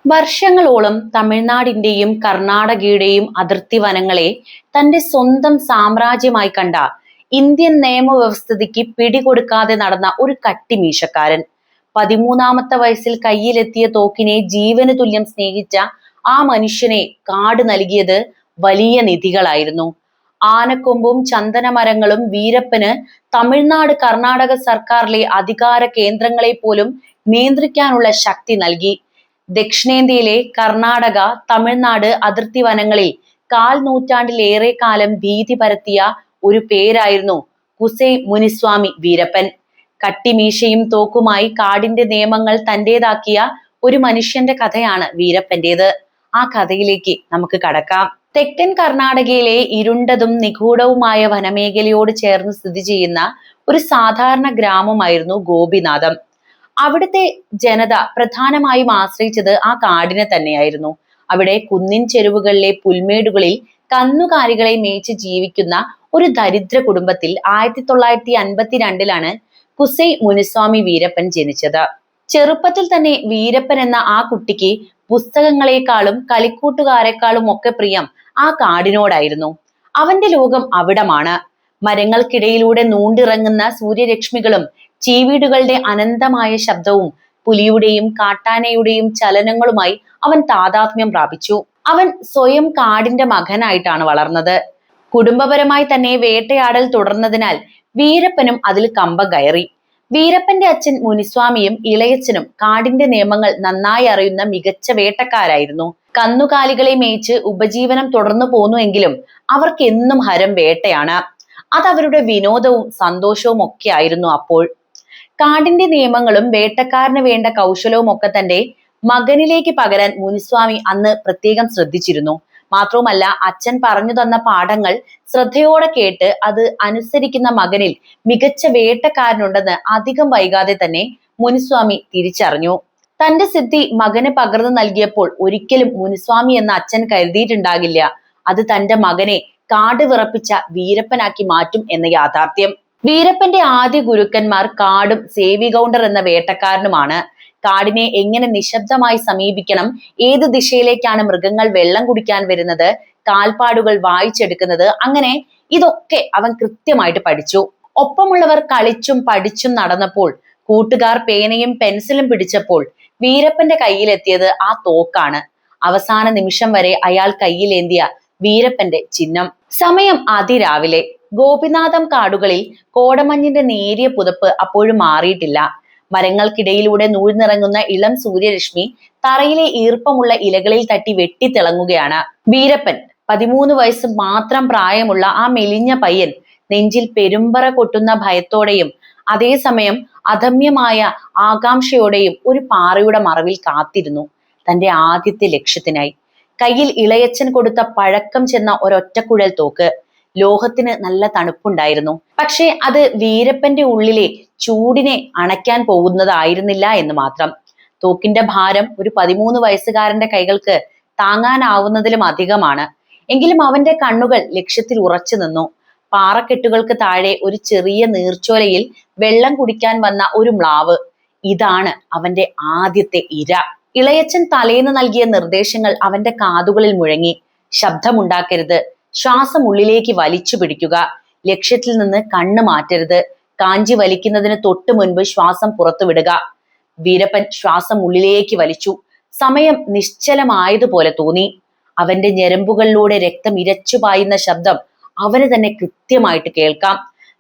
വർഷങ്ങളോളം തമിഴ്നാടിന്റെയും കർണാടകയുടെയും അതിർത്തി വനങ്ങളെ തന്റെ സ്വന്തം സാമ്രാജ്യമായി കണ്ട ഇന്ത്യൻ നിയമവ്യവസ്ഥിതിക്ക് പിടികൊടുക്കാതെ നടന്ന ഒരു കട്ടിമീശക്കാരൻ. 13-ാമത്തെ വയസ്സിൽ കയ്യിലെത്തിയ തോക്കിനെ ജീവന് തുല്യം സ്നേഹിച്ച ആ മനുഷ്യനെ കാട് നൽകിയത് വലിയ നിധികളായിരുന്നു. ആനക്കൊമ്പും ചന്ദനമരങ്ങളും വീരപ്പന് തമിഴ്നാട് കർണാടക സർക്കാരിലെ അധികാര കേന്ദ്രങ്ങളെ പോലും നിയന്ത്രിക്കാനുള്ള ശക്തി നൽകി. ദക്ഷിണേന്ത്യയിലെ കർണാടക തമിഴ്നാട് അതിർത്തി വനങ്ങളിൽ നൂറ്റാണ്ടിലേറെ കാലം ഭീതി പരത്തിയ ഒരു പേരായിരുന്നു കുസൈ മുനിസ്വാമി വീരപ്പൻ. കട്ടിമീശയും തോക്കുമായി കാടിന്റെ നിയമങ്ങൾ തന്റേതാക്കിയ ഒരു മനുഷ്യന്റെ കഥയാണ് വീരപ്പന്റേത്. ആ കഥയിലേക്ക് നമുക്ക് കടക്കാം. തെക്കൻ കർണാടകയിലെ ഇരുണ്ടതും നിഗൂഢവുമായ വനമേഖലയോട് ചേർന്ന് സ്ഥിതി ചെയ്യുന്ന ഒരു സാധാരണ ഗ്രാമമായിരുന്നു ഗോപിനാഥം. അവിടുത്തെ ജനത പ്രധാനമായും ആശ്രയിച്ചത് ആ കാടിനെ തന്നെയായിരുന്നു. അവിടെ കുന്നിൻ ചെരുവുകളിലെ പുൽമേടുകളിൽ കന്നുകാലികളെ മേയിച്ച് ജീവിക്കുന്ന ഒരു ദരിദ്ര കുടുംബത്തിൽ 1952 കുസൈ മുനിസ്വാമി വീരപ്പൻ ജനിച്ചത്. ചെറുപ്പത്തിൽ തന്നെ വീരപ്പൻ എന്ന ആ കുട്ടിക്ക് പുസ്തകങ്ങളെക്കാളും കളിക്കൂട്ടുകാരെക്കാളും ഒക്കെ പ്രിയം ആ കാടിനോടായിരുന്നു. അവന്റെ ലോകം അവിടമാണ്. മരങ്ങൾക്കിടയിലൂടെ നൂണ്ടിറങ്ങുന്ന സൂര്യരശ്മികളും ചീവീടുകളുടെ അനന്തമായ ശബ്ദവും പുലിയുടെയും കാട്ടാനയുടെയും ചലനങ്ങളുമായി അവൻ താതാത്മ്യം പ്രാപിച്ചു. അവൻ സ്വയം കാടിന്റെ മകനായിട്ടാണ് വളർന്നത്. കുടുംബപരമായി തന്നെ വേട്ടയാടൽ തുടർന്നതിനാൽ വീരപ്പനും അതിൽ കമ്പം കയറി. വീരപ്പന്റെ അച്ഛൻ മുനിസ്വാമിയും ഇളയച്ചനും കാടിന്റെ നിയമങ്ങൾ നന്നായി അറിയുന്ന മികച്ച വേട്ടക്കാരായിരുന്നു. കന്നുകാലികളെ മേയിച്ച് ഉപജീവനം തുടർന്നു പോന്നുവെങ്കിലും അവർക്ക് എന്നും ഹരം വേട്ടയാണ്. അതവരുടെ വിനോദവും സന്തോഷവും ഒക്കെ ആയിരുന്നു. അപ്പോൾ കാടിന്റെ നിയമങ്ങളും വേട്ടക്കാരന് വേണ്ട കൗശലവും ഒക്കെ തന്റെ മകനിലേക്ക് പകരാൻ മുനിസ്വാമി അന്ന് പ്രത്യേകം ശ്രദ്ധിച്ചിരുന്നു. മാത്രവുമല്ല, അച്ഛൻ പറഞ്ഞു തന്ന പാഠങ്ങൾ ശ്രദ്ധയോടെ കേട്ട് അത് അനുസരിക്കുന്ന മകനിൽ മികച്ച വേട്ടക്കാരനുണ്ടെന്ന് അധികം വൈകാതെ തന്നെ മുനിസ്വാമി തിരിച്ചറിഞ്ഞു. തന്റെ സിദ്ധി മകന് പകർന്നു നൽകിയപ്പോൾ ഒരിക്കലും മുനിസ്വാമി എന്ന അച്ഛൻ കരുതിയിട്ടുണ്ടാകില്ല അത് തന്റെ മകനെ കാട് വിറപ്പിച്ച വീരപ്പനാക്കി മാറ്റും എന്ന യാഥാർത്ഥ്യം. വീരപ്പന്റെ ആദ്യ ഗുരുക്കന്മാർ കാടും സേവികൗണ്ടർ എന്ന വേട്ടക്കാരനുമാണ്. കാടിനെ എങ്ങനെ നിശബ്ദമായി സമീപിക്കണം, ഏത് ദിശയിലേക്കാണ് മൃഗങ്ങൾ വെള്ളം കുടിക്കാൻ വരുന്നത്, കാൽപ്പാടുകൾ വായിച്ചെടുക്കുന്നത്, അങ്ങനെ ഇതൊക്കെ അവൻ കൃത്യമായിട്ട് പഠിച്ചു. ഒപ്പമുള്ളവർ കളിച്ചും പഠിച്ചും നടന്നപ്പോൾ, കൂട്ടുകാർ പേനയും പെൻസിലും പിടിച്ചപ്പോൾ വീരപ്പന്റെ കയ്യിലെത്തിയത് ആ തോക്കാണ്. അവസാന നിമിഷം വരെ അയാൾ കയ്യിലേന്തിയ വീരപ്പന്റെ ചിഹ്നം. സമയം അതിരാവിലെ. ഗോപിനാഥം കാടുകളിൽ കോടമഞ്ഞിന്റെ നേരിയ പുതപ്പ് അപ്പോഴും മാറിയിട്ടില്ല. മരങ്ങൾക്കിടയിലൂടെ നൂഴ്ന്നിറങ്ങുന്ന ഇളം സൂര്യരശ്മി തറയിലെ ഈർപ്പമുള്ള ഇലകളിൽ തട്ടി വെട്ടിത്തിളങ്ങുകയാണ്. വീരപ്പൻ, 13 വയസ്സ് മാത്രം പ്രായമുള്ള ആ മെലിഞ്ഞ പയ്യൻ, നെഞ്ചിൽ പെരുമ്പറ കൊട്ടുന്ന ഭയത്തോടെയും അതേസമയം അദമ്യമായ ആകാംക്ഷയോടെയും ഒരു പാറയുടെ മറവിൽ കാത്തിരുന്നു തന്റെ ആദ്യത്തെ ലക്ഷ്യത്തിനായി. കയ്യിൽ ഇളയച്ചൻ കൊടുത്ത പഴക്കം ചെന്ന ഒരൊറ്റക്കുഴൽ തോക്ക്. ലോഹത്തിന് നല്ല തണുപ്പുണ്ടായിരുന്നു. പക്ഷേ അത് വീരപ്പന്റെ ഉള്ളിലെ ചൂടിനെ അണയ്ക്കാൻ പോകുന്നതായിരുന്നില്ല എന്ന് മാത്രം. തോക്കിന്റെ ഭാരം ഒരു 13 വയസ്സുകാരന്റെ കൈകൾക്ക് താങ്ങാനാവുന്നതിലും അധികമാണ്. എങ്കിലും അവന്റെ കണ്ണുകൾ ലക്ഷ്യത്തിൽ ഉറച്ചു നിന്നു. പാറക്കെട്ടുകൾക്ക് താഴെ ഒരു ചെറിയ നീർച്ചോലയിൽ വെള്ളം കുടിക്കാൻ വന്ന ഒരു മ്ലാവ്. ഇതാണ് അവന്റെ ആദ്യത്തെ ഇര. ഇളയച്ചൻ തലേന്ന് നൽകിയ നിർദ്ദേശങ്ങൾ അവന്റെ കാതുകളിൽ മുഴങ്ങി. ശബ്ദമുണ്ടാക്കരുത്, ശ്വാസം ഉള്ളിലേക്ക് വലിച്ചു പിടിക്കുക, ലക്ഷ്യത്തിൽ നിന്ന് കണ്ണ് മാറ്റരുത്, കാഞ്ചി വലിക്കുന്നതിന് തൊട്ട് മുൻപ് ശ്വാസം പുറത്തുവിടുക. വീരപ്പൻ ശ്വാസം ഉള്ളിലേക്ക് വലിച്ചു. സമയം നിശ്ചലമായതുപോലെ തോന്നി. അവന്റെ ഞരമ്പുകളിലൂടെ രക്തം ഇരച്ചു പായുന്ന ശബ്ദം അവന് തന്നെ കൃത്യമായിട്ട് കേൾക്കാം.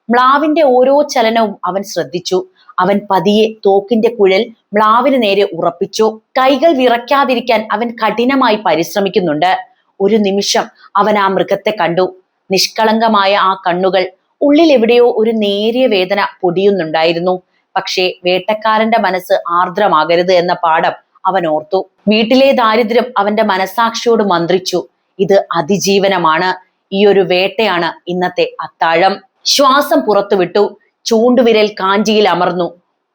മ്ലാവിന്റെ ഓരോ ചലനവും അവൻ ശ്രദ്ധിച്ചു. അവൻ പതിയെ തോക്കിന്റെ കുഴൽ മ്ലാവിന് നേരെ ഉറപ്പിച്ചു. കൈകൾ വിറയ്ക്കാതിരിക്കാൻ അവൻ കഠിനമായി പരിശ്രമിക്കുന്നുണ്ട്. ഒരു നിമിഷം അവൻ ആ മൃഗത്തെ കണ്ടു. നിഷ്കളങ്കമായ ആ കണ്ണുകൾ. ഉള്ളിൽ എവിടെയോ ഒരു നേരിയ വേദന പൊടിയുന്നുണ്ടായിരുന്നു. പക്ഷേ വേട്ടക്കാരന്റെ മനസ്സ് ആർദ്രമാകരുത് എന്ന പാഠം അവൻ ഓർത്തു. വീട്ടിലെ ദാരിദ്ര്യം അവന്റെ മനസാക്ഷിയോട് മന്ത്രിച്ചു. ഇത് അതിജീവനമാണ്. ഈ ഒരു വേട്ടയാണ് ഇന്നത്തെ അത്താഴം. ശ്വാസം പുറത്തുവിട്ടു. ചൂണ്ടുവിരൽ കാഞ്ചിയിൽ അമർന്നു.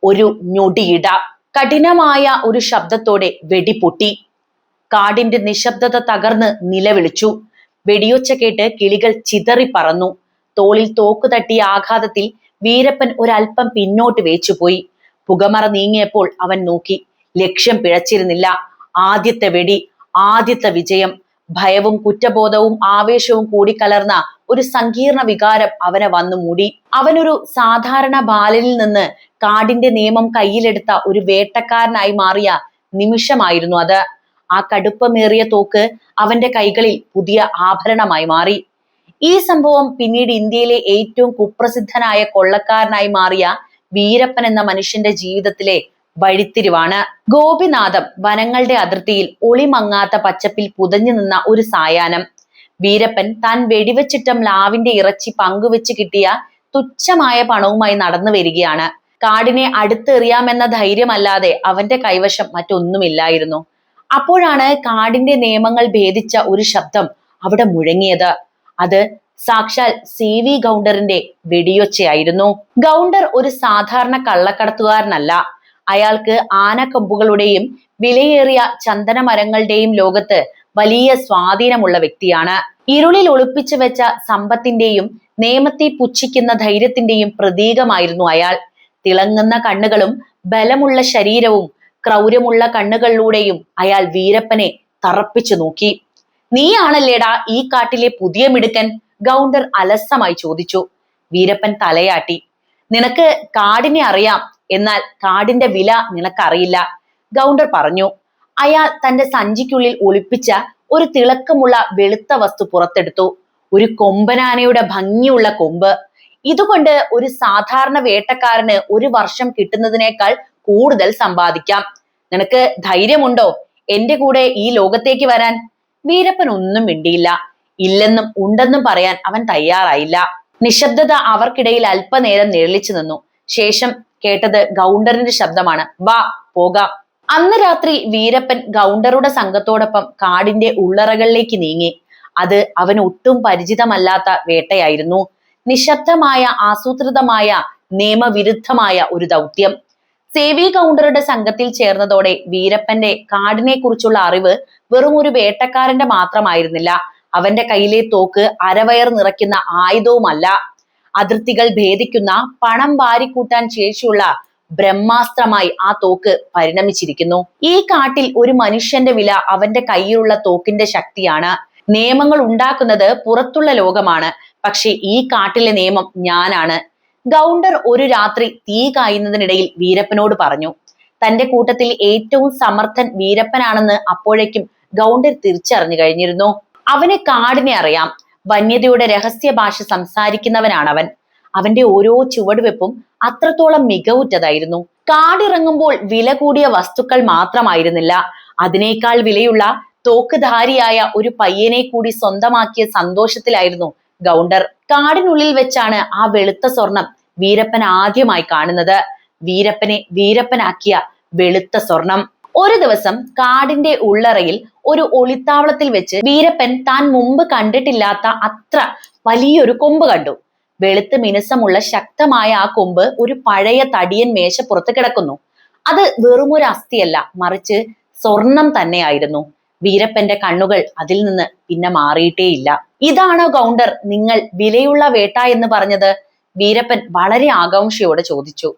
ഒരു ഞൊടിയിട. കഠിനമായ ഒരു ശബ്ദത്തോടെ വെടി പൊട്ടി. കാടിന്റെ നിശബ്ദത തകർന്ന് നിലവിളിച്ചു. വെടിയൊച്ച കേട്ട് കിളികൾ ചിതറി പറന്നു. തോളിൽ തോക്ക് തട്ടിയ ആഘാതത്തിൽ വീരപ്പൻ ഒരൽപ്പം പിന്നോട്ട് വേച്ചുപോയി. പുകമറ നീങ്ങിയപ്പോൾ അവൻ നോക്കി. ലക്ഷ്യം പിഴച്ചിരുന്നില്ല. ആദ്യത്തെ വെടി, ആദ്യത്തെ വിജയം. ഭയവും കുറ്റബോധവും ആവേശവും കൂടിക്കലർന്ന ഒരു സങ്കീർണ വികാരം അവനെ വന്നു മൂടി. അവനൊരു സാധാരണ ബാലനിൽ നിന്ന് കാടിന്റെ നിയമം കയ്യിലെടുത്ത ഒരു വേട്ടക്കാരനായി മാറിയ നിമിഷമായിരുന്നു അത്. ആ കടുപ്പമേറിയ തോക്ക് അവന്റെ കൈകളിൽ പുതിയ ആഭരണമായി മാറി. ഈ സംഭവം പിന്നീട് ഇന്ത്യയിലെ ഏറ്റവും കുപ്രസിദ്ധനായ കൊള്ളക്കാരനായി മാറിയ വീരപ്പൻ എന്ന മനുഷ്യന്റെ ജീവിതത്തിലെ വഴിത്തിരിവാണ്. ഗോപിനാഥം വനങ്ങളുടെ അതിർത്തിയിൽ ഒളിമങ്ങാത്ത പച്ചപ്പിൽ പുതഞ്ഞു നിന്ന ഒരു സായാഹ്നം. വീരപ്പൻ താൻ വെടിവെച്ചിട്ട മ്ലാവിന്റെ ഇറച്ചി പങ്കുവെച്ച് കിട്ടിയ തുച്ഛമായ പണവുമായി നടന്നു വരികയാണ്. കാടിനെ അടുത്തെറിയാമെന്ന ധൈര്യമല്ലാതെ അവന്റെ കൈവശം മറ്റൊന്നുമില്ലായിരുന്നു. അപ്പോഴാണ് കാടിന്റെ നിയമങ്ങൾ ഭേദിച്ച ഒരു ശബ്ദം അവിടെ മുഴങ്ങിയത്. അത് സാക്ഷാൽ CV ഗൗണ്ടറിന്റെ വെടിയൊച്ചയായിരുന്നു. ഗൗണ്ടർ ഒരു സാധാരണ കള്ളക്കടത്തുകാരനല്ല. അയാൾക്ക് ആനക്കൊമ്പുകളുടെയും വിലയേറിയ ചന്ദന മരങ്ങളുടെയും ലോകത്ത് വലിയ സ്വാധീനമുള്ള വ്യക്തിയാണ്. ഇരുളിൽ ഒളിപ്പിച്ചു വെച്ച സമ്പത്തിന്റെയും നിയമത്തെ പുച്ഛിക്കുന്ന ധൈര്യത്തിന്റെയും പ്രതീകമായിരുന്നു അയാൾ. തിളങ്ങുന്ന കണ്ണുകളും ബലമുള്ള ശരീരവും ക്രൗര്യമുള്ള കണ്ണുകളിലൂടെയും അയാൾ വീരപ്പനെ തറപ്പിച്ചു നോക്കി. നീയാണല്ലേടാ ഈ കാട്ടിലെ പുതിയ മിടുക്കൻ? ഗൗണ്ടർ അലസമായി ചോദിച്ചു. വീരപ്പൻ തലയാട്ടി. നിനക്ക് കാടിനെ അറിയാം, എന്നാൽ കാടിന്റെ വില നിനക്കറിയില്ല, ഗൗണ്ടർ പറഞ്ഞു. അയാൾ തന്റെ സഞ്ചിക്കുള്ളിൽ ഒളിപ്പിച്ച ഒരു തിളക്കമുള്ള വെളുത്ത വസ്തു പുറത്തെടുത്തു. ഒരു കൊമ്പനാനയുടെ ഭംഗിയുള്ള കൊമ്പ്. ഇതുകൊണ്ട് ഒരു സാധാരണ വേട്ടക്കാരന് ഒരു വർഷം കിട്ടുന്നതിനേക്കാൾ കൂടുതൽ സമ്പാദിക്കാം. നിനക്ക് ധൈര്യമുണ്ടോ എന്റെ കൂടെ ഈ ലോകത്തേക്ക് വരാൻ? വീരപ്പൻ ഒന്നും മിണ്ടിയില്ല. ഇല്ലെന്നും ഉണ്ടെന്നും പറയാൻ അവൻ തയ്യാറായില്ല. നിശബ്ദത അവർക്കിടയിൽ അല്പനേരം നിഴലിച്ചു നിന്നു. ശേഷം കേട്ടത് ഗൗണ്ടറിന്റെ ശബ്ദമാണ്. വാ പോകാം. അന്ന് രാത്രി വീരപ്പൻ ഗൗണ്ടറുടെ സംഘത്തോടൊപ്പം കാടിന്റെ ഉള്ളറകളിലേക്ക് നീങ്ങി. അത് അവന് ഒട്ടും പരിചിതമല്ലാത്ത വേട്ടയായിരുന്നു. നിശബ്ദമായ, ആസൂത്രിതമായ, നിയമവിരുദ്ധമായ ഒരു ദൗത്യം. CV ഗൗണ്ടറുടെ സംഘത്തിൽ ചേർന്നതോടെ വീരപ്പന്റെ കാടിനെ കുറിച്ചുള്ള അറിവ് വെറും ഒരു വേട്ടക്കാരന്റെ മാത്രമായിരുന്നില്ല. അവന്റെ കയ്യിലെ തോക്ക് അരവയർ നിറയ്ക്കുന്ന ആയുധവുമല്ല, അതിർത്തികൾ ഭേദിക്കുന്ന, പണം വാരിക്കൂട്ടാൻ ശേഷിയുള്ള ബ്രഹ്മാസ്ത്രമായി ആ തോക്ക് പരിണമിച്ചിരിക്കുന്നു. ഈ കാട്ടിൽ ഒരു മനുഷ്യന്റെ വില അവന്റെ കയ്യിലുള്ള തോക്കിന്റെ ശക്തിയാണ്. നിയമങ്ങൾ ഉണ്ടാക്കുന്നത് പുറത്തുള്ള ലോകമാണ്, പക്ഷെ ഈ കാട്ടിലെ നിയമം ഞാനാണ്. ഗൗണ്ടർ ഒരു രാത്രി തീ കായുന്നതിനിടയിൽ വീരപ്പനോട് പറഞ്ഞു. തന്റെ കൂട്ടത്തിൽ ഏറ്റവും സമർത്ഥൻ വീരപ്പനാണെന്ന് അപ്പോഴേക്കും ഗൗണ്ടർ തിരിച്ചറിഞ്ഞു കഴിഞ്ഞിരുന്നു. അവന് കാടിനെ അറിയാം. വന്യതയുടെ രഹസ്യ ഭാഷ സംസാരിക്കുന്നവനാണവൻ. അവന്റെ ഓരോ ചുവടുവെപ്പും അത്രത്തോളം മികവുറ്റതായിരുന്നു. കാടിറങ്ങുമ്പോൾ വില കൂടിയ വസ്തുക്കൾ മാത്രമായിരുന്നില്ല, അതിനേക്കാൾ വിലയുള്ള തോക്കുധാരിയായ ഒരു പയ്യനെ കൂടി സ്വന്തമാക്കിയ സന്തോഷത്തിലായിരുന്നു ഗൗണ്ടർ. കാടിനുള്ളിൽ വെച്ചാണ് ആ വെളുത്ത സ്വർണം വീരപ്പൻ ആദ്യമായി കാണുന്നത്. വീരപ്പനെ വീരപ്പനാക്കിയ വെളുത്ത സ്വർണം. ഒരു ദിവസം കാടിന്റെ ഉള്ളറയിൽ ഒരു ഒളിത്താവളത്തിൽ വെച്ച് വീരപ്പൻ താൻ മുമ്പ് കണ്ടിട്ടില്ലാത്ത അത്ര വലിയൊരു കൊമ്പ് കണ്ടു. വെളുത്ത് മിനുസമുള്ള ശക്തമായ ആ കൊമ്പ് ഒരു പഴയ തടിയൻ മേശപ്പുറത്ത് കിടക്കുന്നു. അത് വെറുമൊരു അസ്ഥിയല്ല, മറിച്ച് സ്വർണം തന്നെയായിരുന്നു. വീരപ്പന്റെ കണ്ണുകൾ അതിൽ നിന്ന് പിന്നെ മാറിയിട്ടേയില്ല. ഇതാണോ ഗൗണ്ടർ നിങ്ങൾ വിലയുള്ള വേട്ട എന്ന് പറഞ്ഞത്? വീരപ്പൻ വളരെ ആകാംക്ഷയോടെ ചോദിച്ചു.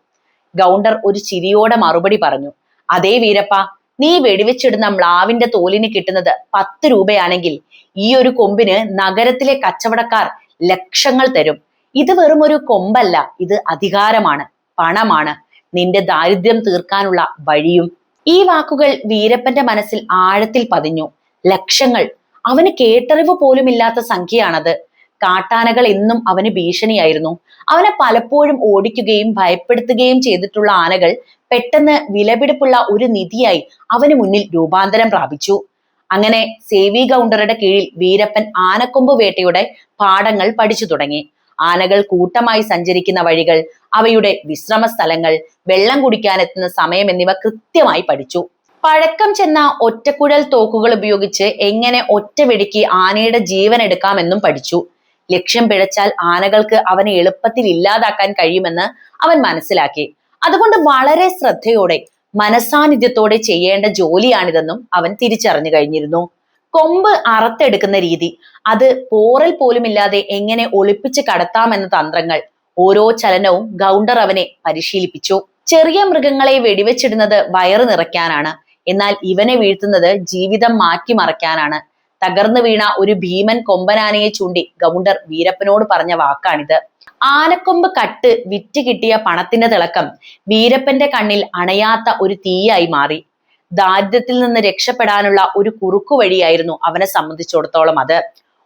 ഗൗണ്ടർ ഒരു ചിരിയോടെ മറുപടി പറഞ്ഞു. അതേ വീരപ്പ, നീ വെടിവെച്ചിടുന്ന മ്ലാവിന്റെ തോലിന് കിട്ടുന്നത് 10 രൂപയാണെങ്കിൽ ഈ ഒരു കൊമ്പിന് നഗരത്തിലെ കച്ചവടക്കാർ ലക്ഷങ്ങൾ തരും. ഇത് വെറും ഒരു കൊമ്പല്ല, ഇത് അധികാരമാണ്, പണമാണ്, നിന്റെ ദാരിദ്ര്യം തീർക്കാനുള്ള വഴിയും. ഈ വാക്കുകൾ വീരപ്പന്റെ മനസ്സിൽ ആഴത്തിൽ പതിഞ്ഞു. ലക്ഷങ്ങൾ, അവന് കേട്ടറിവ് പോലുമില്ലാത്ത സംഖ്യയാണത്. കാട്ടാനകൾ എന്നും അവന് ഭീഷണിയായിരുന്നു. അവനെ പലപ്പോഴും ഓടിക്കുകയും ഭയപ്പെടുത്തുകയും ചെയ്തിട്ടുള്ള ആനകൾ പെട്ടെന്ന് വിലപിടിപ്പുള്ള ഒരു നിധിയായി അവന് മുന്നിൽ രൂപാന്തരം പ്രാപിച്ചു. അങ്ങനെ CV ഗൗണ്ടറുടെ കീഴിൽ വീരപ്പൻ ആനക്കൊമ്പ് വേട്ടയുടെ പാഠങ്ങൾ പഠിച്ചു തുടങ്ങി. ആനകൾ കൂട്ടമായി സഞ്ചരിക്കുന്ന വഴികൾ, അവയുടെ വിശ്രമ സ്ഥലങ്ങൾ, വെള്ളം കുടിക്കാനെത്തുന്ന സമയം എന്നിവ കൃത്യമായി പഠിച്ചു. പഴക്കം ചെന്ന ഒറ്റക്കുഴൽ തോക്കുകൾ ഉപയോഗിച്ച് എങ്ങനെ ഒറ്റ വെടിക്ക് ആനയുടെ ജീവൻ എടുക്കാമെന്നും പഠിച്ചു. ലക്ഷ്യം പിഴച്ചാൽ ആനകൾക്ക് അവനെ എളുപ്പത്തിൽ ഇല്ലാതാക്കാൻ കഴിയുമെന്ന് അവൻ മനസ്സിലാക്കി. അതുകൊണ്ട് വളരെ ശ്രദ്ധയോടെ, മനസാന്നിധ്യത്തോടെ ചെയ്യേണ്ട ജോലിയാണിതെന്നും അവൻ തിരിച്ചറിഞ്ഞു കഴിഞ്ഞിരുന്നു. കൊമ്പ് അറുത്തെടുക്കുന്ന രീതി, അത് പോറൽ പോലുമില്ലാതെ എങ്ങനെ ഒളിപ്പിച്ച് കടത്താമെന്ന തന്ത്രങ്ങൾ, ഓരോ ചലനവും ഗൗണ്ടർ അവനെ പരിശീലിപ്പിച്ചു. ചെറിയ മൃഗങ്ങളെ വെടിവെച്ചിടുന്നത് വയറ് നിറയ്ക്കാനാണ്, എന്നാൽ ഇവനെ വീഴ്ത്തുന്നത് ജീവിതം മാറ്റിമറിക്കാനാണ്. തകർന്നു വീണ ഒരു ഭീമൻ കൊമ്പനാനയെ ചൂണ്ടി ഗൗണ്ടർ വീരപ്പനോട് പറഞ്ഞ വാക്കാണിത്. ആനക്കൊമ്പ് കട്ട് വിറ്റ് കിട്ടിയ പണത്തിന്റെ തിളക്കം വീരപ്പന്റെ കണ്ണിൽ അണയാത്ത ഒരു തീയായി മാറി. ദാരിദ്ര്യത്തിൽ നിന്ന് രക്ഷപ്പെടാനുള്ള ഒരു കുറുക്കു വഴിയായിരുന്നു അവനെ സംബന്ധിച്ചിടത്തോളം അത്.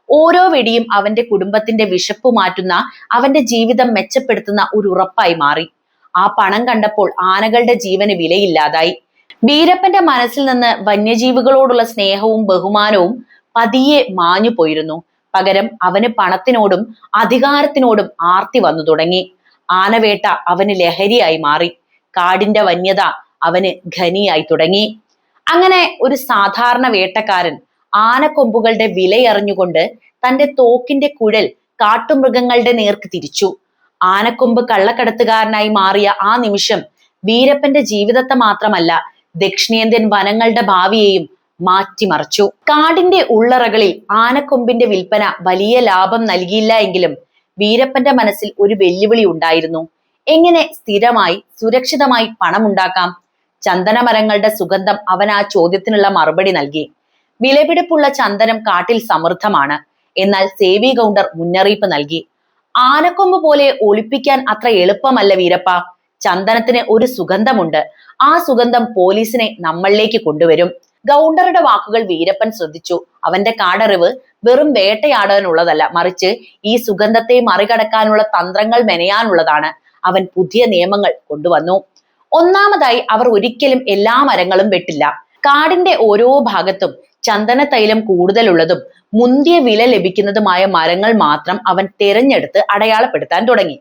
ഓരോ വെടിയും അവന്റെ കുടുംബത്തിന്റെ വിശപ്പ് മാറ്റുന്ന, അവന്റെ ജീവിതം മെച്ചപ്പെടുത്തുന്ന ഒരു ഉറപ്പായി മാറി. ആ പണം കണ്ടപ്പോൾ ആനകളുടെ ജീവന് വിലയില്ലാതായി. വീരപ്പന്റെ മനസ്സിൽ നിന്ന് വന്യജീവികളോടുള്ള സ്നേഹവും ബഹുമാനവും പതിയെ മാഞ്ഞു പോയിരുന്നു. പകരം അവന് പണത്തിനോടും അധികാരത്തിനോടും ആർത്തി വന്നു തുടങ്ങി. ആനവേട്ട അവന് ലഹരിയായി മാറി. കാടിന്റെ വന്യത അവന് ഖനിയായി തുടങ്ങി. അങ്ങനെ ഒരു സാധാരണ വേട്ടക്കാരൻ ആനക്കൊമ്പുകളുടെ വിലയറിഞ്ഞുകൊണ്ട് തന്റെ തോക്കിന്റെ കുഴൽ കാട്ടുമൃഗങ്ങളുടെ നേർക്ക് തിരിച്ചു. ആനക്കൊമ്പ് കള്ളക്കടത്തുകാരനായി മാറിയ ആ നിമിഷം വീരപ്പന്റെ ജീവിതത്തെ മാത്രമല്ല, ദക്ഷിണേന്ത്യൻ വനങ്ങളുടെ ഭാവിയെയും മാറ്റിമറിച്ചു. കാടിന്റെ ഉള്ളറകളിൽ ആനക്കൊമ്പിന്റെ വിൽപ്പന വലിയ ലാഭം നൽകിയില്ല എങ്കിലും വീരപ്പന്റെ മനസ്സിൽ ഒരു വെല്ലുവിളി ഉണ്ടായിരുന്നു. എങ്ങനെ സ്ഥിരമായി സുരക്ഷിതമായി പണമുണ്ടാക്കാം? ചന്ദനമരങ്ങളുടെ സുഗന്ധം അവൻ ആ ചോദ്യത്തിനുള്ള മറുപടി നൽകി. വിലപിടിപ്പുള്ള ചന്ദനം കാട്ടിൽ സമൃദ്ധമാണ്. എന്നാൽ സേവി ഗൗണ്ടർ മുന്നറിയിപ്പ് നൽകി. ആനക്കൊമ്പ് പോലെ ഒളിപ്പിക്കാൻ അത്ര എളുപ്പമല്ല വീരപ്പ. ചന്ദനത്തിന് ഒരു സുഗന്ധമുണ്ട്. ആ സുഗന്ധം പോലീസിനെ നമ്മളിലേക്ക് കൊണ്ടുവരും. ഗൗണ്ടറുടെ വാക്കുകൾ വീരപ്പൻ ശ്രദ്ധിച്ചു. അവന്റെ കാടറിവ് വെറും വേട്ടയാടാനുള്ളതല്ല, മറിച്ച് ഈ സുഗന്ധത്തെ മറികടക്കാനുള്ള തന്ത്രങ്ങൾ മെനയാനുള്ളതാണ്. അവൻ പുതിയ നിയമങ്ങൾ കൊണ്ടുവന്നു. ഒന്നാമതായി, അവർ ഒരിക്കലും എല്ലാ മരങ്ങളും വെട്ടില്ല. കാടിന്റെ ഓരോ ഭാഗത്തും ചന്ദന തൈലം കൂടുതലുള്ളതും മുന്തിയ വില ലഭിക്കുന്നതുമായ മരങ്ങൾ മാത്രം അവൻ തിരഞ്ഞെടുത്ത് അടയാളപ്പെടുത്താൻ തുടങ്ങി.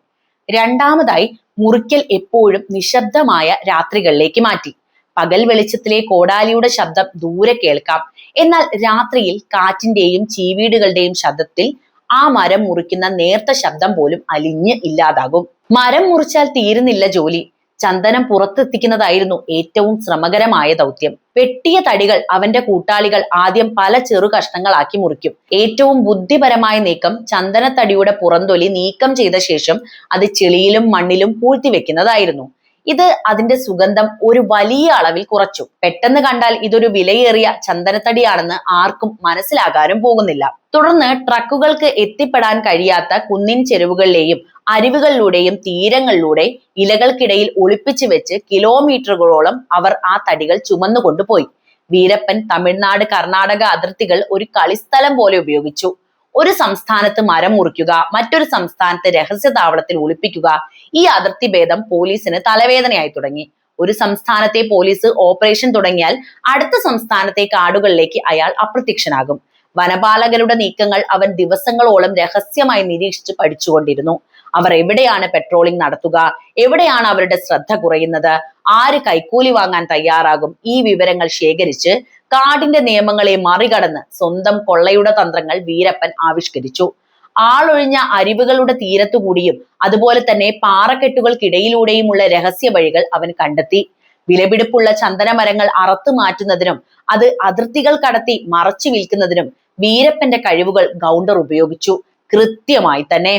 രണ്ടാമതായി, മുറിക്കൽ എപ്പോഴും നിശബ്ദമായ രാത്രികളിലേക്ക് മാറ്റി. പകൽ വെളിച്ചത്തിലെ കോടാലിയുടെ ശബ്ദം ദൂരെ കേൾക്കാം. എന്നാൽ രാത്രിയിൽ കാറ്റിന്റെയും ചീവീടുകളുടെയും ശബ്ദത്തിൽ ആ മരം മുറിക്കുന്ന നേർത്ത ശബ്ദം പോലും അലിഞ്ഞ് ഇല്ലാതാകും. മരം മുറിച്ചാൽ തീരുന്നില്ല ജോലി. ചന്ദനം പുറത്തെത്തിക്കുന്നതായിരുന്നു ഏറ്റവും ശ്രമകരമായ ദൗത്യം. വെട്ടിയ തടികൾ അവന്റെ കൂട്ടാളികൾ ആദ്യം പല ചെറു കഷ്ണങ്ങളാക്കി മുറിക്കും. ഏറ്റവും ബുദ്ധിപരമായ നീക്കം ചന്ദനത്തടിയുടെ പുറന്തൊലി നീക്കം ചെയ്ത ശേഷം അത് ചെളിയിലും മണ്ണിലും പൂഴ്ത്തിവെക്കുന്നതായിരുന്നു. ഇത് അതിന്റെ സുഗന്ധം ഒരു വലിയ അളവിൽ കുറച്ചു. പെട്ടെന്ന് കണ്ടാൽ ഇതൊരു വിലയേറിയ ചന്ദനത്തടിയാണെന്ന് ആർക്കും മനസ്സിലാകാനും പോകുന്നില്ല. തുടർന്ന് ട്രക്കുകൾക്ക് എത്തിപ്പെടാൻ കഴിയാത്ത കുന്നിൻ ചെരുവുകളിലെയും അരുവികളിലൂടെയും തീരങ്ങളിലൂടെ ഇലകൾക്കിടയിൽ ഒളിപ്പിച്ചു വെച്ച് കിലോമീറ്ററുകളോളം അവർ ആ തടികൾ ചുമന്നുകൊണ്ടുപോയി. വീരപ്പൻ തമിഴ്നാട് കർണാടക അതിർത്തികൾ ഒരു കളിസ്ഥലം പോലെ ഉപയോഗിച്ചു. ഒരു സംസ്ഥാനത്ത് മരം മുറിക്കുക, മറ്റൊരു സംസ്ഥാനത്ത് രഹസ്യ താവളത്തിൽ ഒളിപ്പിക്കുക. ഈ അതിർത്തി ഭേദം പോലീസിന് തലവേദനയായി തുടങ്ങി. ഒരു സംസ്ഥാനത്തെ പോലീസ് ഓപ്പറേഷൻ തുടങ്ങിയാൽ അടുത്ത സംസ്ഥാനത്തെ കാടുകളിലേക്ക് അയാൾ അപ്രത്യക്ഷനാകും. വനപാലകരുടെ നീക്കങ്ങൾ അവൻ ദിവസങ്ങളോളം രഹസ്യമായി നിരീക്ഷിച്ച് പഠിച്ചുകൊണ്ടിരുന്നു. അവർ എവിടെയാണ് പെട്രോളിംഗ് നടത്തുക, എവിടെയാണ് അവരുടെ ശ്രദ്ധ കുറയുന്നത്, ആര് കൈക്കൂലി വാങ്ങാൻ തയ്യാറാകും. ഈ വിവരങ്ങൾ ശേഖരിച്ച് കാടിന്റെ നിയമങ്ങളെ മറികടന്ന് സ്വന്തം കൊള്ളയുടെ തന്ത്രങ്ങൾ വീരപ്പൻ ആവിഷ്കരിച്ചു. ആളൊഴിഞ്ഞ അരുവികളുടെ തീരത്തുകൂടിയും അതുപോലെ തന്നെ പാറക്കെട്ടുകൾക്കിടയിലൂടെയുമുള്ള രഹസ്യ വഴികൾ അവൻ കണ്ടെത്തി. വിലപിടിപ്പുള്ള ചന്ദനമരങ്ങൾ അറുത്തു മാറ്റുന്നതിനും അത് അതിർത്തികൾ കടത്തി മറച്ചു വിൽക്കുന്നതിനും വീരപ്പന്റെ കഴിവുകൾ ഗൗണ്ടർ ഉപയോഗിച്ചു. കൃത്യമായി തന്നെ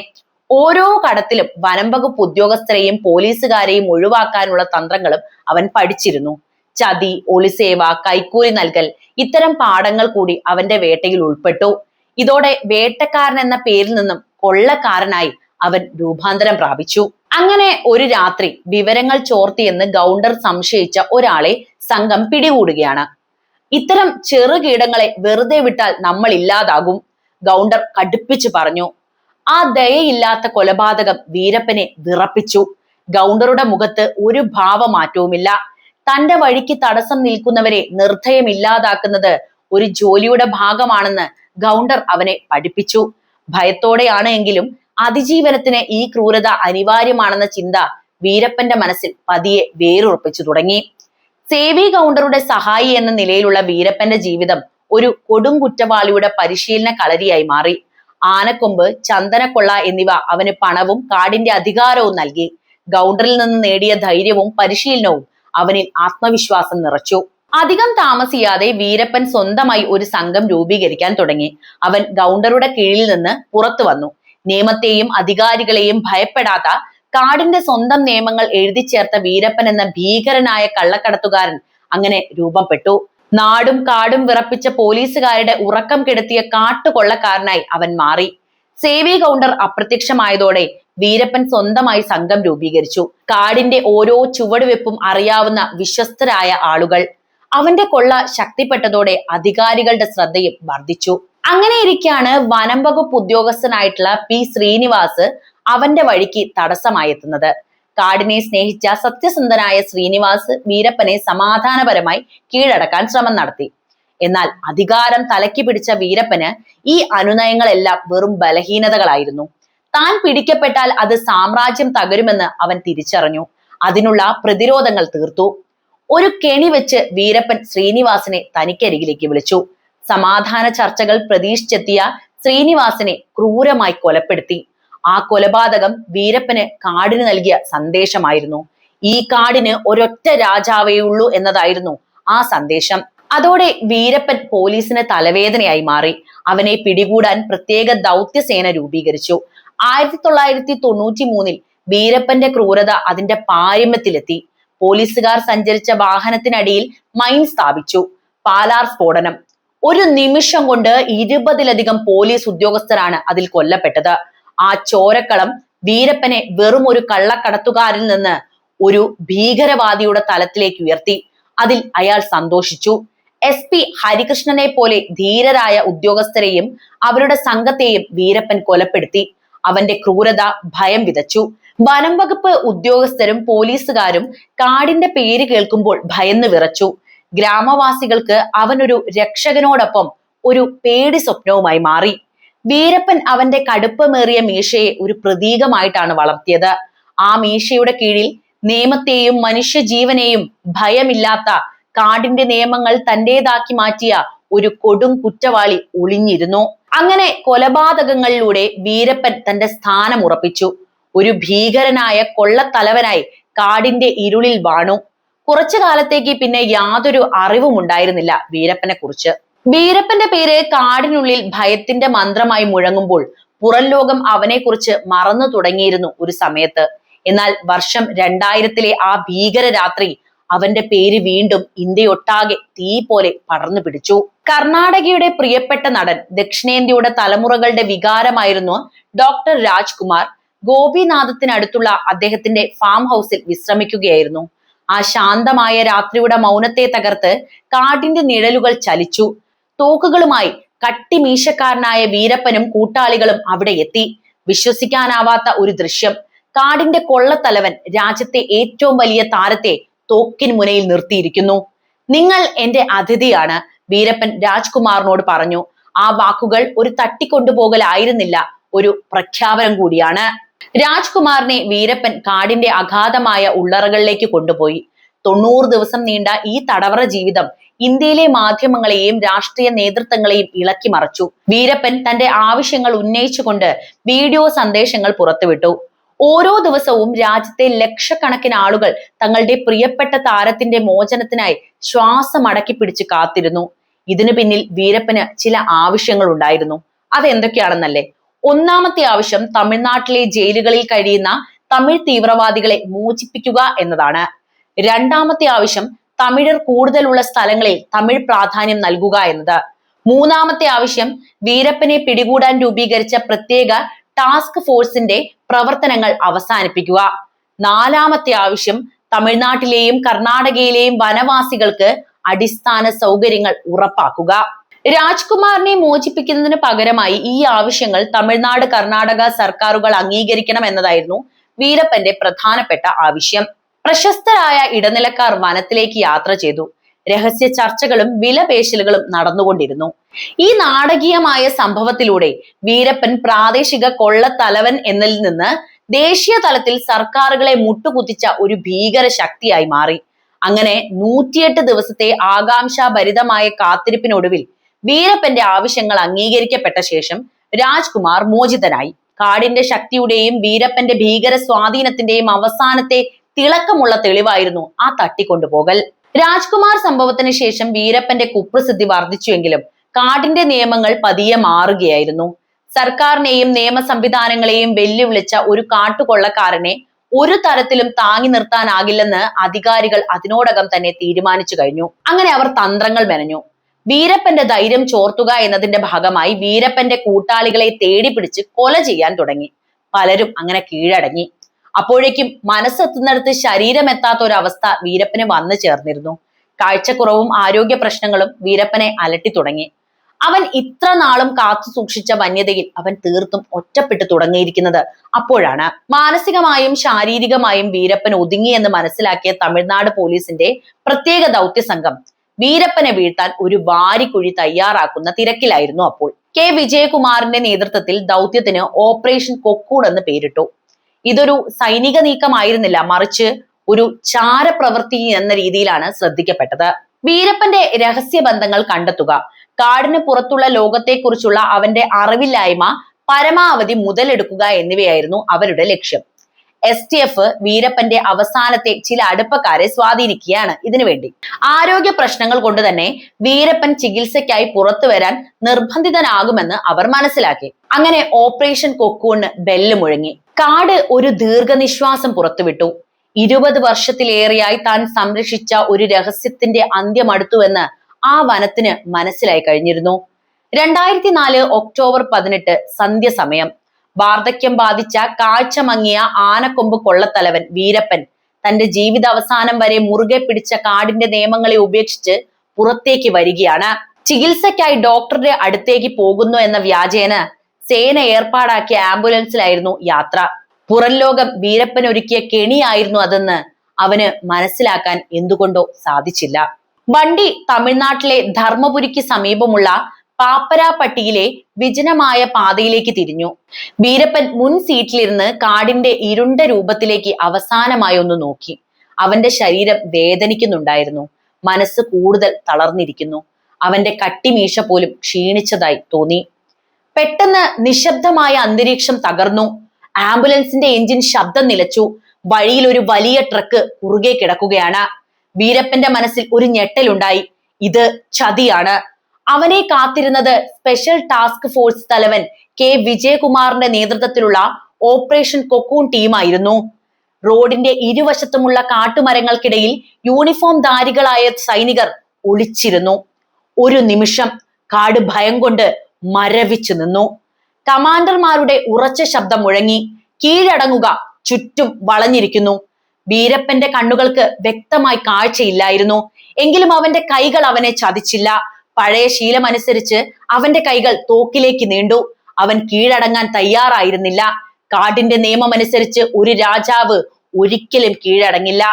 ഓരോ കടത്തിലും വനം വകുപ്പ് ഉദ്യോഗസ്ഥരെയും പോലീസുകാരെയും ഒഴിവാക്കാനുള്ള തന്ത്രങ്ങളും അവൻ പഠിച്ചിരുന്നു. ചതി, ഒളിസേവ, കൈക്കൂലി നൽകൽ, ഇത്തരം പാഠങ്ങൾ കൂടി അവന്റെ വേട്ടയിൽ ഉൾപ്പെട്ടു. ഇതോടെ വേട്ടക്കാരൻ എന്ന പേരിൽ നിന്നും കൊള്ളക്കാരനായി അവൻ രൂപാന്തരം പ്രാപിച്ചു. അങ്ങനെ ഒരു രാത്രി വിവരങ്ങൾ ചോർത്തിയെന്ന് ഗൗണ്ടർ സംശയിച്ച ഒരാളെ സംഘം പിടികൂടുകയാണ്. ഇത്തരം ചെറുകീടങ്ങളെ വെറുതെ വിട്ടാൽ നമ്മൾ ഇല്ലാതാകും, ഗൗണ്ടർ കടുപ്പിച്ചു പറഞ്ഞു. ആ ദയയില്ലാത്ത കൊലപാതകം വീരപ്പനെ വിറപ്പിച്ചു. ഗൗണ്ടറുടെ മുഖത്ത് ഒരു ഭാവമാറ്റവുമില്ല. തന്റെ വഴിക്ക് തടസ്സം നിൽക്കുന്നവരെ നിർദ്ധയമില്ലാതാക്കുന്നത് ഒരു ജോലിയുടെ ഭാഗമാണെന്ന് ഗൗണ്ടർ അവനെ പഠിപ്പിച്ചു. ഭയത്തോടെയാണ് എങ്കിലും അതിജീവനത്തിന് ഈ ക്രൂരത അനിവാര്യമാണെന്ന ചിന്ത വീരപ്പന്റെ മനസ്സിൽ പതിയെ വേരുറപ്പിച്ചു തുടങ്ങി. സേവി ഗൗണ്ടറുടെ സഹായി എന്ന നിലയിലുള്ള വീരപ്പന്റെ ജീവിതം ഒരു കൊടും കുറ്റവാളിയുടെ പരിശീലന കളരിയായി മാറി. ആനക്കൊമ്പ്, ചന്ദനക്കൊള്ള എന്നിവ അവന് പണവും കാടിന്റെ അധികാരവും നൽകി. ഗൗണ്ടറിൽ നിന്ന് നേടിയ ധൈര്യവും പരിശീലനവും അവനിൽ ആത്മവിശ്വാസം നിറച്ചു. അധികം താമസിയാതെ വീരപ്പൻ സ്വന്തമായി ഒരു സംഘം രൂപീകരിക്കാൻ തുടങ്ങി. അവൻ ഗൗണ്ടറുടെ കീഴിൽ നിന്ന് പുറത്തു വന്നു. നിയമത്തെയും അധികാരികളെയും ഭയപ്പെടാത്ത, കാടിന്റെ സ്വന്തം നിയമങ്ങൾ എഴുതി ചേർത്ത വീരപ്പൻ എന്ന ഭീകരനായ കള്ളക്കടത്തുകാരൻ അങ്ങനെ രൂപപ്പെട്ടു. നാടും കാടും വിറപ്പിച്ച പോലീസുകാരുടെ ഉറക്കം കെടുത്തിയ കാട്ടുകൊള്ളക്കാരനായി അവൻ മാറി. സേവി കൗണ്ടർ അപ്രത്യക്ഷമായതോടെ വീരപ്പൻ സ്വന്തമായി സംഘം രൂപീകരിച്ചു. കാടിന്റെ ഓരോ ചുവടുവെപ്പും അറിയാവുന്ന വിശ്വസ്തരായ ആളുകൾ. അവന്റെ കൊള്ള ശക്തിപ്പെട്ടതോടെ അധികാരികളുടെ ശ്രദ്ധയും വർദ്ധിച്ചു. അങ്ങനെയിരിക്കെയാണ് വനം വകുപ്പ് ഉദ്യോഗസ്ഥനായിട്ടുള്ള പി ശ്രീനിവാസ് അവന്റെ വഴിക്ക് തടസ്സമായി എത്തുന്നത്. കാടിനെ സ്നേഹിച്ച സത്യസന്ധനായ ശ്രീനിവാസ് വീരപ്പനെ സമാധാനപരമായി കീഴടക്കാൻ ശ്രമം നടത്തി. എന്നാൽ അധികാരം തലയ്ക്ക് പിടിച്ച വീരപ്പന് ഈ അനുനയങ്ങളെല്ലാം വെറും ബലഹീനതകളായിരുന്നു. താൻ പിടിക്കപ്പെട്ടാൽ അത് സാമ്രാജ്യം തകരുമെന്ന് അവൻ തിരിച്ചറിഞ്ഞു. അതിനുള്ള പ്രതിരോധങ്ങൾ തീർത്തു. ഒരു കെണി വെച്ച് വീരപ്പൻ ശ്രീനിവാസിനെ തനിക്കരികിലേക്ക് വിളിച്ചു. സമാധാന ചർച്ചകൾ പ്രതീക്ഷിച്ചെത്തിയ ശ്രീനിവാസിനെ ക്രൂരമായി കൊലപ്പെടുത്തി. ആ കൊലപാതകം വീരപ്പന് കാടിന് നൽകിയ സന്ദേശമായിരുന്നു. ഈ കാടിന് ഒരൊറ്റ രാജാവേ ഉള്ളൂ എന്നതായിരുന്നു ആ സന്ദേശം. അതോടെ വീരപ്പൻ പോലീസിന് തലവേദനയായി മാറി. അവനെ പിടികൂടാൻ പ്രത്യേക ദൗത്യസേന രൂപീകരിച്ചു. 1993 വീരപ്പന്റെ ക്രൂരത അതിന്റെ പാരമ്യത്തിലെത്തി. പോലീസുകാർ സഞ്ചരിച്ച വാഹനത്തിനടിയിൽ മൈൻ സ്ഥാപിച്ചു. പാലാർ സ്ഫോടനം. ഒരു നിമിഷം കൊണ്ട് 20-ലധികം പോലീസ് ഉദ്യോഗസ്ഥരാണ് അതിൽ കൊല്ലപ്പെട്ടത്. ആ ചോരക്കളം വീരപ്പനെ വെറും ഒരു കള്ളക്കടത്തുകാരിൽ നിന്ന് ഒരു ഭീകരവാദിയുടെ തലത്തിലേക്ക് ഉയർത്തി. അതിൽ അയാൾ സന്തോഷിച്ചു. SP ഹരികൃഷ്ണനെ പോലെ ധീരരായ ഉദ്യോഗസ്ഥരെയും അവരുടെ സംഘത്തെയും വീരപ്പൻ കൊലപ്പെടുത്തി. അവന്റെ ക്രൂരത ഭയം വിതച്ചു. വനം വകുപ്പ് ഉദ്യോഗസ്ഥരും പോലീസുകാരും കാടിന്റെ പേര് കേൾക്കുമ്പോൾ ഭയന്ന് വിറച്ചു. ഗ്രാമവാസികൾക്ക് അവനൊരു രക്ഷകനോടൊപ്പം ഒരു പേടി സ്വപ്നവുമായി മാറി. വീരപ്പൻ അവന്റെ കടുപ്പമേറിയ മീശയെ ഒരു പ്രതീകമായിട്ടാണ് വളർത്തിയത്. ആ മീശയുടെ കീഴിൽ നിയമത്തെയും മനുഷ്യജീവനെയും ഭയമില്ലാത്ത കാടിന്റെ നിയമങ്ങൾ തന്റേതാക്കി മാറ്റിയ ഒരു കൊടും കുറ്റവാളി ഒളിഞ്ഞിരുന്നു. അങ്ങനെ കൊലപാതകങ്ങളിലൂടെ വീരപ്പൻ തന്റെ സ്ഥാനം ഉറപ്പിച്ചു. ഒരു ഭീകരനായ കൊള്ളത്തലവനായി കാടിന്റെ ഇരുളിൽ വാണു. കുറച്ചു കാലത്തേക്ക് പിന്നെ യാതൊരു അറിവും ഉണ്ടായിരുന്നില്ല വീരപ്പനെ കുറിച്ച്. വീരപ്പന്റെ പേര് കാടിനുള്ളിൽ ഭയത്തിന്റെ മന്ത്രമായി മുഴങ്ങുമ്പോൾ പുറം ലോകം അവനെ കുറിച്ച് മറന്നു തുടങ്ങിയിരുന്നു ഒരു സമയത്ത്. എന്നാൽ വർഷം 2000-ലെ ആ ഭീകര രാത്രി അവന്റെ പേര് വീണ്ടും ഇന്ത്യയൊട്ടാകെ തീ പോലെ പടർന്നു പിടിച്ചു. കർണാടകയുടെ പ്രിയപ്പെട്ട നടൻ, ദക്ഷിണേന്ത്യയുടെ തലമുറകളുടെ വികാരമായിരുന്നു ഡോക്ടർ രാജ്കുമാർ ഗോപിനാഥത്തിനടുത്തുള്ള അദ്ദേഹത്തിന്റെ ഫാം ഹൗസിൽ വിശ്രമിക്കുകയായിരുന്നു. ആ ശാന്തമായ രാത്രിയുടെ മൗനത്തെ തകർത്ത് കാടിന്റെ നിഴലുകൾ ചലിച്ചു. തോക്കുകളുമായി കട്ടിമീശക്കാരനായ വീരപ്പനും കൂട്ടാളികളും അവിടെ എത്തി. വിശ്വസിക്കാനാവാത്ത ഒരു ദൃശ്യം. കാടിന്റെ കൊള്ളത്തലവൻ രാജ്യത്തെ ഏറ്റവും വലിയ താരത്തെ തോക്കിന് മുനയിൽ നിർത്തിയിരിക്കുന്നു. നിങ്ങൾ എന്റെ അതിഥിയാണ്, വീരപ്പൻ രാജ്കുമാറിനോട് പറഞ്ഞു. ആ വാക്കുകൾ ഒരു തട്ടിക്കൊണ്ടുപോകലായിരുന്നില്ല, ഒരു പ്രഖ്യാപനം കൂടിയാണ്. രാജ്കുമാറിനെ വീരപ്പൻ കാടിന്റെ അഗാധമായ ഉള്ളറകളിലേക്ക് കൊണ്ടുപോയി. 90 ദിവസം നീണ്ട ഈ തടവറ ജീവിതം ഇന്ത്യയിലെ മാധ്യമങ്ങളെയും രാഷ്ട്രീയ നേതൃത്വങ്ങളെയും ഇളക്കി മറിച്ചു. വീരപ്പൻ തന്റെ ആവശ്യങ്ങൾ ഉന്നയിച്ചുകൊണ്ട് വീഡിയോ സന്ദേശങ്ങൾ പുറത്തുവിട്ടു. ഓരോ ദിവസവും രാജ്യത്തെ ലക്ഷക്കണക്കിന് ആളുകൾ തങ്ങളുടെ പ്രിയപ്പെട്ട താരത്തിന്റെ മോചനത്തിനായി ശ്വാസം അടക്കി പിടിച്ച് കാത്തിരുന്നു. ഇതിനു പിന്നിൽ വീരപ്പന് ചില ആവശ്യങ്ങൾ ഉണ്ടായിരുന്നു. അതെന്തൊക്കെയാണെന്നല്ലേ? ഒന്നാമത്തെ ആവശ്യം തമിഴ്നാട്ടിലെ ജയിലുകളിൽ കഴിയുന്ന തമിഴ് തീവ്രവാദികളെ മോചിപ്പിക്കുക എന്നതാണ്. രണ്ടാമത്തെ ആവശ്യം തമിഴർ കൂടുതലുള്ള സ്ഥലങ്ങളിൽ തമിഴ് പ്രാധാന്യം നൽകുക എന്നത്. മൂന്നാമത്തെ ആവശ്യം വീരപ്പനെ പിടികൂടാൻ രൂപീകരിച്ച പ്രത്യേക ടാസ്ക് ഫോഴ്സിന്റെ പ്രവർത്തനങ്ങൾ അവസാനിപ്പിക്കുക. നാലാമത്തെ ആവശ്യം തമിഴ്നാട്ടിലെയും കർണാടകയിലെയും വനവാസികൾക്ക് അടിസ്ഥാന സൗകര്യങ്ങൾ ഉറപ്പാക്കുക. രാജ്കുമാറിനെ മോചിപ്പിക്കുന്നതിന് പകരമായി ഈ ആവശ്യങ്ങൾ തമിഴ്നാട്, കർണാടക സർക്കാരുകൾ അംഗീകരിക്കണം എന്നതായിരുന്നു വീരപ്പന്റെ പ്രധാനപ്പെട്ട ആവശ്യം. പ്രശസ്തരായ ഇടനിലക്കാർ വനത്തിലേക്ക് യാത്ര ചെയ്തു. രഹസ്യ ചർച്ചകളും വിലപേശലുകളും നടന്നുകൊണ്ടിരുന്നു. ഈ നാടകീയമായ സംഭവത്തിലൂടെ വീരപ്പൻ പ്രാദേശിക കൊള്ളത്തലവൻ എന്നതിൽ നിന്ന് ദേശീയ തലത്തിൽ സർക്കാരുകളെ മുട്ടുകുത്തിച്ച ഒരു ഭീകര ശക്തിയായി മാറി. അങ്ങനെ 108 ദിവസത്തെ ആകാംക്ഷാഭരിതമായ കാത്തിരിപ്പിനൊടുവിൽ വീരപ്പന്റെ ആവശ്യങ്ങൾ അംഗീകരിക്കപ്പെട്ട ശേഷം രാജ്കുമാർ മോചിതനായി. കാടിന്റെ ശക്തിയുടെയും വീരപ്പന്റെ ഭീകര സ്വാധീനത്തിന്റെയും അവസാനത്തെ തിളക്കമുള്ള തെളിവായിരുന്നു ആ തട്ടിക്കൊണ്ടുപോകൽ. രാജ്കുമാർ സംഭവത്തിന് ശേഷം വീരപ്പന്റെ കുപ്രസിദ്ധി വർദ്ധിച്ചുവെങ്കിലും കാടിന്റെ നിയമങ്ങൾ പതിയെ മാറുകയായിരുന്നു. സർക്കാരിനെയും നിയമ സംവിധാനങ്ങളെയും വെല്ലുവിളിച്ച ഒരു കാട്ടുകൊള്ളക്കാരനെ ഒരു തരത്തിലും താങ്ങി നിർത്താനാകില്ലെന്ന് അധികാരികൾ അതിനോടകം തന്നെ തീരുമാനിച്ചു കഴിഞ്ഞു. അങ്ങനെ അവർ തന്ത്രങ്ങൾ മെനഞ്ഞു. വീരപ്പന്റെ ധൈര്യം ചോർത്തുക എന്നതിന്റെ ഭാഗമായി വീരപ്പന്റെ കൂട്ടാളികളെ തേടി പിടിച്ച് കൊല ചെയ്യാൻ തുടങ്ങി. പലരും അങ്ങനെ കീഴടങ്ങി. അപ്പോഴേക്കും മനസ്സെത്തുന്നിടത്ത് ശരീരം എത്താത്ത ഒരവസ്ഥ വീരപ്പന് വന്നു ചേർന്നിരുന്നു. കാഴ്ചക്കുറവും ആരോഗ്യ പ്രശ്നങ്ങളും വീരപ്പനെ അലട്ടി തുടങ്ങി. അവൻ ഇത്ര നാളും കാത്തു സൂക്ഷിച്ച വന്യതയിൽ അവൻ തീർത്തും ഒറ്റപ്പെട്ടു തുടങ്ങിയിരിക്കുന്നത് അപ്പോഴാണ്. മാനസികമായും ശാരീരികമായും വീരപ്പൻ ഒതുങ്ങിയെന്ന് മനസ്സിലാക്കിയ തമിഴ്നാട് പോലീസിന്റെ പ്രത്യേക ദൗത്യ സംഘം വീരപ്പനെ വീഴ്ത്താൻ ഒരു വാരിക്കുഴി തയ്യാറാക്കുന്ന തിരക്കിലായിരുന്നു. അപ്പോൾ കെ വിജയകുമാറിന്റെ നേതൃത്വത്തിൽ ദൗത്യത്തിന് ഓപ്പറേഷൻ കൊക്കൂൺ എന്ന് പേരിട്ടു. ഇതൊരു സൈനിക നീക്കമായിരുന്നില്ല, മറിച്ച് ഒരു ചാരപ്രവൃത്തി എന്ന രീതിയിലാണ് ശ്രദ്ധിക്കപ്പെട്ടത്. വീരപ്പന്റെ രഹസ്യ ബന്ധങ്ങൾ കണ്ടെത്തുക, കാടിന് പുറത്തുള്ള ലോകത്തെക്കുറിച്ചുള്ള അവന്റെ അറിവില്ലായ്മ പരമാവധി മുതലെടുക്കുക എന്നിവയായിരുന്നു അവരുടെ ലക്ഷ്യം. STF വീരപ്പന്റെ അവസാനത്തെ ചില അടുപ്പക്കാരെ സ്വാധീനിക്കുകയാണ് ഇതിനുവേണ്ടി. ആരോഗ്യ പ്രശ്നങ്ങൾ കൊണ്ട് തന്നെ വീരപ്പൻ ചികിത്സയ്ക്കായി പുറത്തു വരാൻ നിർബന്ധിതനാകുമെന്ന് അവർ മനസ്സിലാക്കി. അങ്ങനെ ഓപ്പറേഷൻ കൊക്കൂണ് ബെല്ല് മുഴങ്ങി. കാട് ഒരു ദീർഘനിശ്വാസം പുറത്തുവിട്ടു. 20 വർഷത്തിലേറെയായി താൻ സംരക്ഷിച്ച ഒരു രഹസ്യത്തിന്റെ അന്ത്യം അടുത്തുവെന്ന് ആ വനത്തിന് മനസ്സിലായി കഴിഞ്ഞിരുന്നു. 2004 ഒക്ടോബർ 18 സന്ധ്യസമയം വാർദ്ധക്യം ബാധിച്ച കാഴ്ച മങ്ങിയ ആനക്കൊമ്പ് കൊള്ളത്തലവൻ വീരപ്പൻ തന്റെ ജീവിതാവസാനം വരെ മുറുകെ പിടിച്ച കാടിന്റെ നിയമങ്ങളെ ഉപേക്ഷിച്ച് പുറത്തേക്ക് വരികയാണ്. ചികിത്സയ്ക്കായി ഡോക്ടറുടെ അടുത്തേക്ക് പോകുന്നു എന്ന വ്യാജേന സേന ഏർപ്പാടാക്കിയ ആംബുലൻസിലായിരുന്നു യാത്ര. പുറം ലോകം വീരപ്പൻ ഒരുക്കിയ കെണിയായിരുന്നു അതെന്ന് അവന് മനസ്സിലാക്കാൻ എന്തുകൊണ്ടോ സാധിച്ചില്ല. വണ്ടി തമിഴ്നാട്ടിലെ ധർമ്മപുരിക്ക് സമീപമുള്ള പാപ്പരാപ്പട്ടിയിലെ വിജനമായ പാതയിലേക്ക് തിരിഞ്ഞു. വീരപ്പൻ മുൻ സീറ്റിലിരുന്ന് കാടിന്റെ ഇരുണ്ട രൂപത്തിലേക്ക് അവസാനമായി ഒന്ന് നോക്കി. അവന്റെ ശരീരം വേദനിക്കുന്നുണ്ടായിരുന്നു. മനസ്സ് കൂടുതൽ തളർന്നിരിക്കുന്നു. അവന്റെ കട്ടിമീശ പോലും ക്ഷീണിച്ചതായി തോന്നി. പെട്ടെന്ന് നിശബ്ദമായ അന്തരീക്ഷം തകർന്നു. ആംബുലൻസിന്റെ എഞ്ചിൻ ശബ്ദം നിലച്ചു. വഴിയിൽ ഒരു വലിയ ട്രക്ക് കുറുകെ കിടക്കുകയാണ്. വീരപ്പന്റെ മനസ്സിൽ ഒരു ഞെട്ടലുണ്ടായി. ഇത് ചതിയാണ്. അവനെ കാത്തിരുന്നത് സ്പെഷ്യൽ ടാസ്ക് ഫോഴ്സ് തലവൻ കെ വിജയകുമാറിന്റെ നേതൃത്വത്തിലുള്ള ഓപ്പറേഷൻ കൊക്കൂൺ ടീമായിരുന്നു. റോഡിന്റെ ഇരുവശത്തുമുള്ള കാട്ടുമരങ്ങൾക്കിടയിൽ യൂണിഫോം ധാരികളായ സൈനികർ ഒളിച്ചിരുന്നു. ഒരു നിമിഷം കാട് ഭയം കൊണ്ട് മരവിച്ചു നിന്നു. കമാൻഡർമാരുടെ ഉറച്ച ശബ്ദം മുഴങ്ങി. കീഴടങ്ങുക, ചുറ്റും വളഞ്ഞിരിക്കുന്നു. വീരപ്പന്റെ കണ്ണുകൾക്ക് വ്യക്തമായി കാഴ്ചയില്ലായിരുന്നു. എങ്കിലും അവന്റെ കൈകൾ അവനെ ചതിച്ചില്ല. പഴയ ശീലമനുസരിച്ച് അവന്റെ കൈകൾ തോക്കിലേക്ക് നീണ്ടു. അവൻ കീഴടങ്ങാൻ തയ്യാറായിരുന്നില്ല. കാടിന്റെ നിയമമനുസരിച്ച് ഒരു രാജാവ് ഒരിക്കലും കീഴടങ്ങില്ല.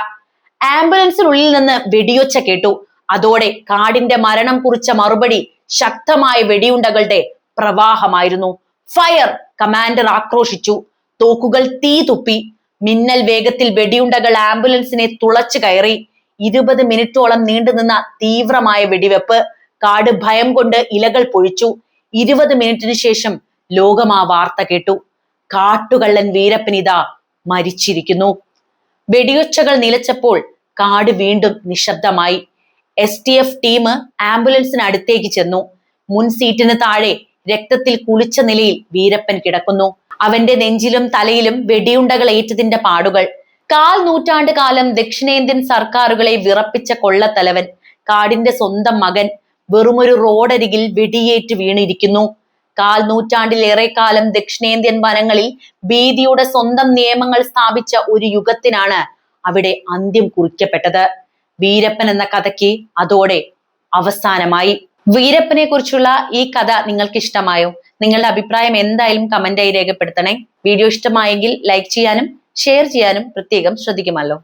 ആംബുലൻസിനുള്ളിൽ നിന്ന് വെടിയൊച്ച കേട്ടു. അതോടെ കാടിന്റെ മരണം കുറിച്ച മറുപടി ശക്തമായ വെടിയുണ്ടകളുടെ പ്രവാഹമായിരുന്നു. ഫയർ! കമാൻഡർ ആക്രോശിച്ചു. തോക്കുകൾ തീ തുപ്പി. മിന്നൽ വേഗത്തിൽ വെടിയുണ്ടകൾ ആംബുലൻസിനെ തുളച്ചു കയറി. 20 മിനിറ്റോളം നീണ്ടുനിന്ന തീവ്രമായ വെടിവെപ്പ്. കാട് ഭയം കൊണ്ട് ഇലകൾ പൊഴിച്ചു. 20 മിനിറ്റിന് ശേഷം ലോകം ആ വാർത്ത കേട്ടു. കാട്ടുകള്ളൻ വീരപ്പൻ ഇതാ മരിച്ചിരിക്കുന്നു. വെടിയൊച്ചകൾ നിലച്ചപ്പോൾ കാട് വീണ്ടും നിശബ്ദമായി. STF ടീം ആംബുലൻസിന് അടുത്തേക്ക് ചെന്നു. മുൻ സീറ്റിന് താഴെ രക്തത്തിൽ കുളിച്ച നിലയിൽ വീരപ്പൻ കിടക്കുന്നു. അവന്റെ നെഞ്ചിലും തലയിലും വെടിയുണ്ടകൾ ഏറ്റതിന്റെ പാടുകൾ. 1/4 നൂറ്റാണ്ട് കാലം ദക്ഷിണേന്ത്യൻ സർക്കാരുകളെ വിറപ്പിച്ച കൊള്ളത്തലവൻ, കാടിന്റെ സ്വന്തം മകൻ, വെറുമൊരു റോഡരികിൽ വെടിയേറ്റ് വീണിരിക്കുന്നു. 1/4 നൂറ്റാണ്ടിലേറെ കാലം ദക്ഷിണേന്ത്യൻ വനങ്ങളിൽ ഭീതിയുടെ സ്വന്തം നിയമങ്ങൾ സ്ഥാപിച്ച ഒരു യുഗത്തിനാണ് അവിടെ അന്ത്യം കുറിക്കപ്പെട്ടത്. വീരപ്പൻ എന്ന കഥയ്ക്ക് അതോടെ അവസാനമായി. വീരപ്പനെ കുറിച്ചുള്ള ഈ കഥ നിങ്ങൾക്ക് ഇഷ്ടമായോ? നിങ്ങളുടെ അഭിപ്രായം എന്തായാലും കമന്റായി രേഖപ്പെടുത്തണേ. വീഡിയോ ഇഷ്ടമായെങ്കിൽ ലൈക്ക് ചെയ്യാനും ഷെയർ ചെയ്യാനും പ്രത്യേകം ശ്രദ്ധിക്കുമല്ലോ.